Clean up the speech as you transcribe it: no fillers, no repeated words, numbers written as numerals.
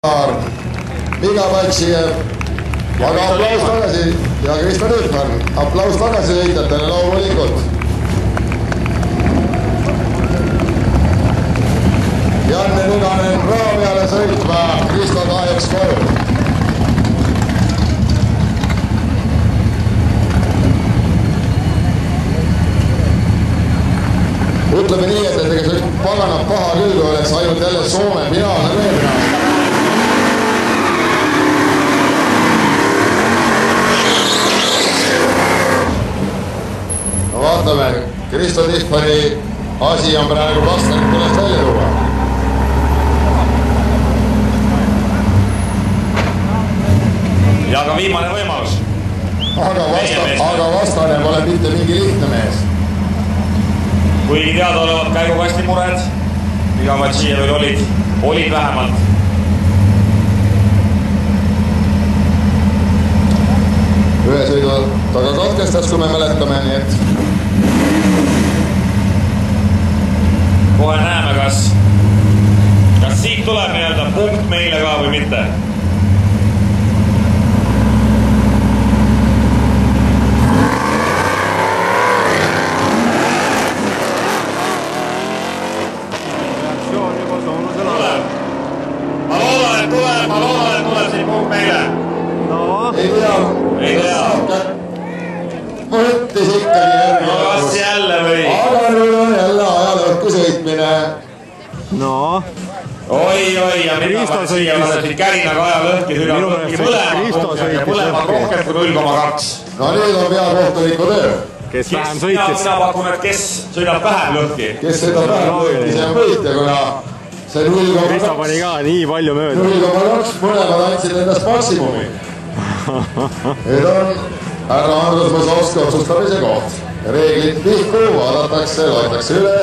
Viga Patsijev, aga aplaus tagasi ja Krista Rüütman, aplaus tagasi võitjatele loomulikult. Janne Nüganen Raaviale sõitma, Krista kahjuks koju. Ütleme nii, et ega see pagana paha küll, kui oleks ainult jälle Soome finaalne veebina. Vaatame, Kristo Tihvani asi on praegu vastanik tulest välja tuua. Ja ka viimane võimalus. Aga vastane pole mitte mingi lihtne mees. Kuigi teada olevad käigukasti mured, Viga Patsijevil olid vähemalt. Ühe sõidu taga katkestas, kui me mäletame, nii et kohe näeme, kas siit tuleb nii-öelda punkt meile ka või mitte. Ma loodan, et tuleb siit punkt meile. Ei tea. Mõttis ikkagi järgi. Kas jälle või? Aga nüüd on jälle ajalõhku sõitmine. No. Oi, ja Viga Patsijev on siin kärinaga ajalõhki mõlemad rohkem kui 0,2. No nüüd on peakohtuniku töö. Kes vähem sõitis? Mina pakun, et kes sõidab vähem lõhki. Kes sõidab vähem lõhki, see on võitja, kuna see 0,2. Kristo pani ka nii palju mööda. 0,2 mõlemad andsid endast maksimumi. Nüüd on härra Andrus Mazovski otsustamise koht. Reeglid pihku, vaadatakse, loetakse üle.